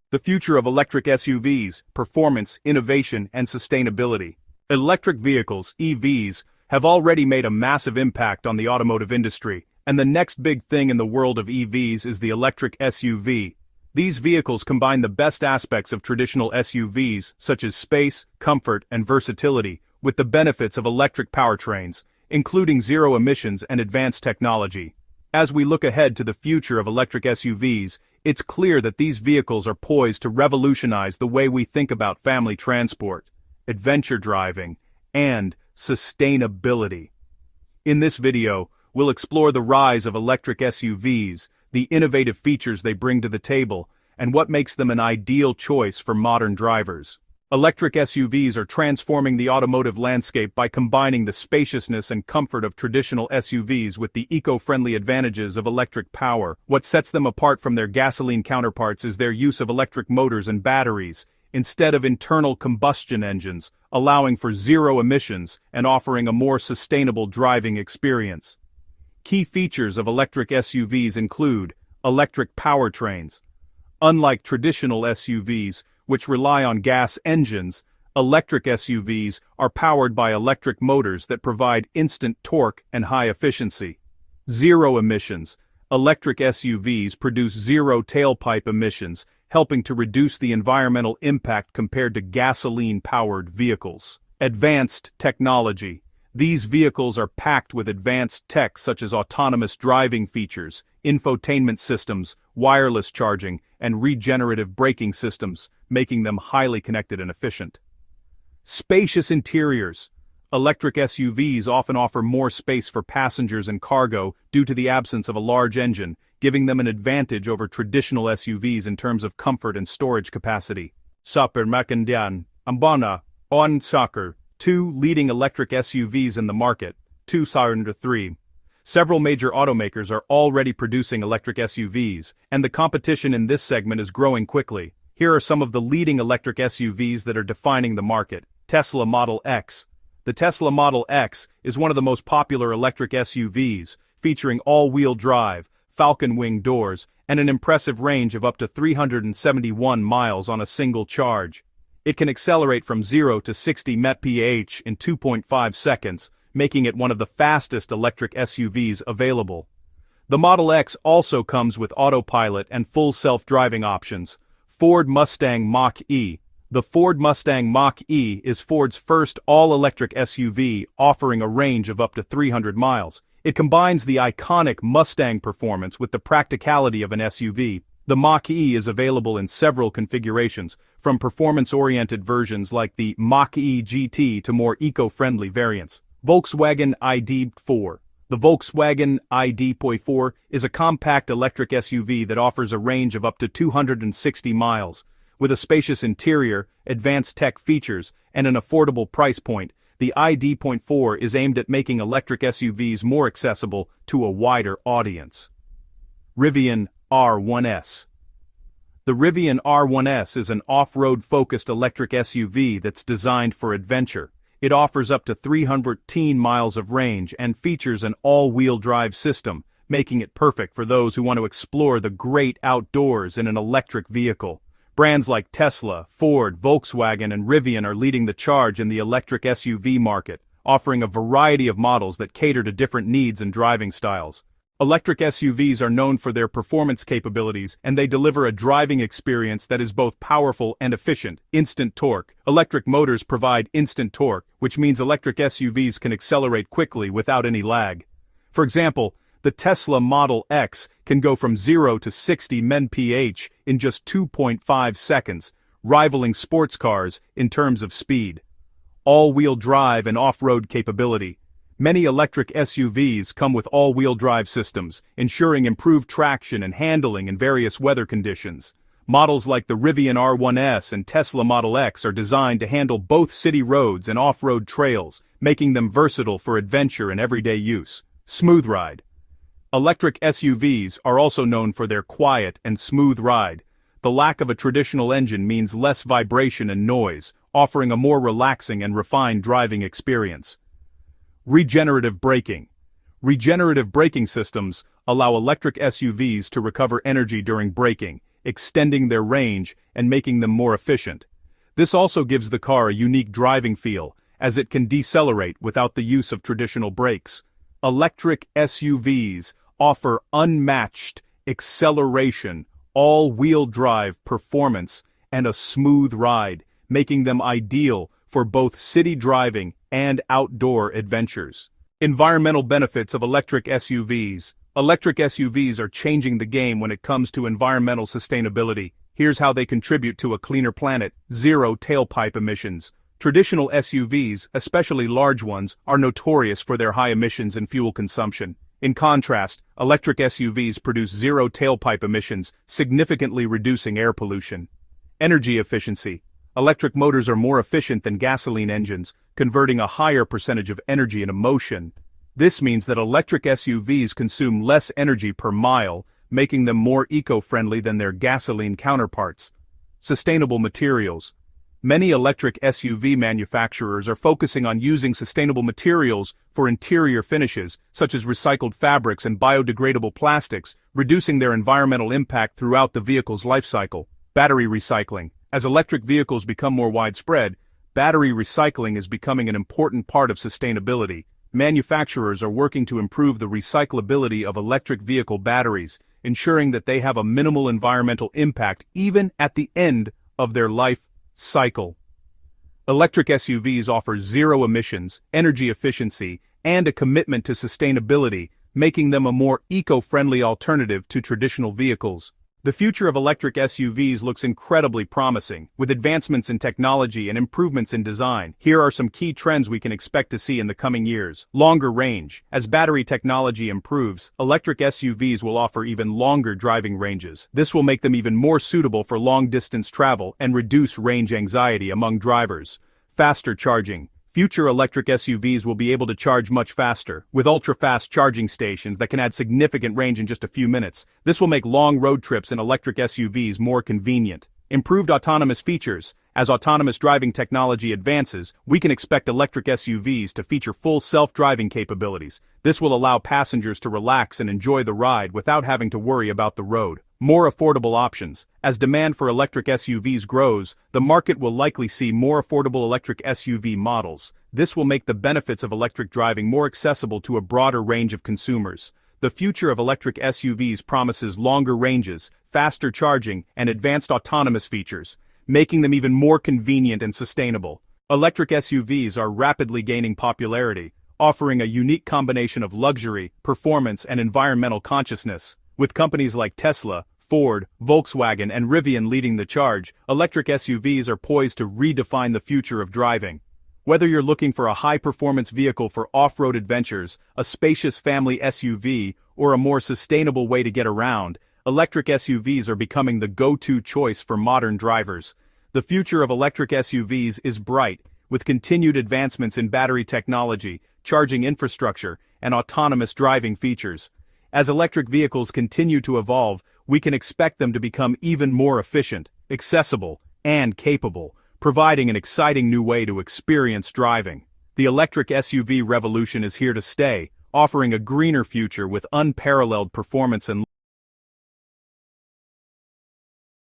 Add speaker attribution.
Speaker 1: The future of electric SUVs, performance, innovation, and sustainability. Electric vehicles, EVs, have already made a massive impact on the automotive industry, and the next big thing in the world of EVs is the electric SUV. These vehicles combine the best aspects of traditional SUVs, such as space, comfort, and versatility, with the benefits of electric powertrains, including zero emissions and advanced technology. As we look ahead to the future of electric SUVs, it's clear that these vehicles are poised to revolutionize the way we think about family transport, adventure driving, and sustainability. In this video, we'll explore the rise of electric SUVs, the innovative features they bring to the table, and what makes them an ideal choice for modern drivers. Electric SUVs are transforming the automotive landscape by combining the spaciousness and comfort of traditional SUVs with the eco-friendly advantages of electric power. What sets them apart from their gasoline counterparts is their use of electric motors and batteries, instead of internal combustion engines, allowing for zero emissions and offering a more sustainable driving experience. Key features of electric SUVs include electric powertrains. Unlike traditional SUVs, which rely on gas engines, electric SUVs are powered by electric motors that provide instant torque and high efficiency. Zero emissions. Electric SUVs produce zero tailpipe emissions, helping to reduce the environmental impact compared to gasoline-powered vehicles. Advanced technology. These vehicles are packed with advanced tech such as autonomous driving features, infotainment systems, wireless charging, and regenerative braking systems, making them highly connected and efficient. Spacious interiors. Electric SUVs often offer more space for passengers and cargo due to the absence of a large engine, giving them an advantage over traditional SUVs in terms of comfort and storage capacity. Supermarkendian, Ambana, On Soccer, 2 leading electric SUVs in the market, 3. Several major automakers are already producing electric SUVs, and the competition in this segment is growing quickly. Here are some of the leading electric SUVs that are defining the market. Tesla Model X. The Tesla Model X is one of the most popular electric SUVs, featuring all-wheel drive, Falcon wing doors, and an impressive range of up to 371 miles on a single charge. It can accelerate from 0 to 60 mph in 2.5 seconds, making it one of the fastest electric SUVs available. The Model X also comes with autopilot and full self-driving options. Ford Mustang Mach-E. The Ford Mustang Mach-E is Ford's first all-electric SUV, offering a range of up to 300 miles. It combines the iconic Mustang performance with the practicality of an SUV. The Mach-E is available in several configurations, from performance-oriented versions like the Mach-E GT to more eco-friendly variants. Volkswagen ID.4. The Volkswagen ID.4 is a compact electric SUV that offers a range of up to 260 miles. With a spacious interior, advanced tech features, and an affordable price point, the ID.4 is aimed at making electric SUVs more accessible to a wider audience. Rivian R1S. The Rivian R1S is an off-road-focused electric SUV that's designed for adventure. It offers up to 310 miles of range and features an all-wheel drive system, making it perfect for those who want to explore the great outdoors in an electric vehicle. Brands like Tesla, Ford, Volkswagen, and Rivian are leading the charge in the electric SUV market, offering a variety of models that cater to different needs and driving styles. Electric SUVs are known for their performance capabilities, and they deliver a driving experience that is both powerful and efficient. Instant torque. Electric motors provide instant torque, which means electric SUVs can accelerate quickly without any lag. For example, the Tesla Model X can go from 0 to 60 mph in just 2.5 seconds, rivaling sports cars in terms of speed. All-wheel drive and off-road capability. Many electric SUVs come with all-wheel drive systems, ensuring improved traction and handling in various weather conditions. Models like the Rivian R1S and Tesla Model X are designed to handle both city roads and off-road trails, making them versatile for adventure and everyday use. Smooth ride. Electric SUVs are also known for their quiet and smooth ride. The lack of a traditional engine means less vibration and noise, offering a more relaxing and refined driving experience. Regenerative braking. Regenerative braking systems allow electric SUVs to recover energy during braking, extending their range and making them more efficient. This also gives the car a unique driving feel, as it can decelerate without the use of traditional brakes. Electric SUVs offer unmatched acceleration, all-wheel drive performance, and a smooth ride, making them ideal for both city driving and outdoor adventures. Environmental benefits of electric SUVs. Electric SUVs are changing the game when it comes to environmental sustainability. Here's how they contribute to a cleaner planet: zero tailpipe emissions. Traditional SUVs, especially large ones, are notorious for their high emissions and fuel consumption. In contrast, electric SUVs produce zero tailpipe emissions, significantly reducing air pollution. Energy efficiency. Electric motors are more efficient than gasoline engines, converting a higher percentage of energy into motion. This means that electric SUVs consume less energy per mile, making them more eco-friendly than their gasoline counterparts. Sustainable materials. Many electric SUV manufacturers are focusing on using sustainable materials for interior finishes, such as recycled fabrics and biodegradable plastics, reducing their environmental impact throughout the vehicle's life cycle. Battery recycling. As electric vehicles become more widespread, battery recycling is becoming an important part of sustainability. Manufacturers are working to improve the recyclability of electric vehicle batteries, ensuring that they have a minimal environmental impact even at the end of their life cycle. Electric SUVs offer zero emissions, energy efficiency, and a commitment to sustainability, making them a more eco-friendly alternative to traditional vehicles. The future of electric SUVs looks incredibly promising, with advancements in technology and improvements in design. Here are some key trends we can expect to see in the coming years. Longer range. As battery technology improves, electric SUVs will offer even longer driving ranges. This will make them even more suitable for long-distance travel and reduce range anxiety among drivers. Faster charging. Future electric SUVs will be able to charge much faster, with ultra-fast charging stations that can add significant range in just a few minutes. This will make long road trips in electric SUVs more convenient. Improved autonomous features. As autonomous driving technology advances, we can expect electric SUVs to feature full self-driving capabilities. This will allow passengers to relax and enjoy the ride without having to worry about the road. More affordable options. As demand for electric SUVs grows, the market will likely see more affordable electric SUV models. This will make the benefits of electric driving more accessible to a broader range of consumers. The future of electric SUVs promises longer ranges, faster charging, and advanced autonomous features, making them even more convenient and sustainable. Electric SUVs are rapidly gaining popularity, offering a unique combination of luxury, performance, and environmental consciousness. With companies like Tesla, Ford, Volkswagen, and Rivian leading the charge, electric SUVs are poised to redefine the future of driving. Whether you're looking for a high-performance vehicle for off-road adventures, a spacious family SUV, or a more sustainable way to get around, electric SUVs are becoming the go-to choice for modern drivers. The future of electric SUVs is bright, with continued advancements in battery technology, charging infrastructure, and autonomous driving features. As electric vehicles continue to evolve, we can expect them to become even more efficient, accessible, and capable, providing an exciting new way to experience driving. The electric SUV revolution is here to stay, offering a greener future with unparalleled performance and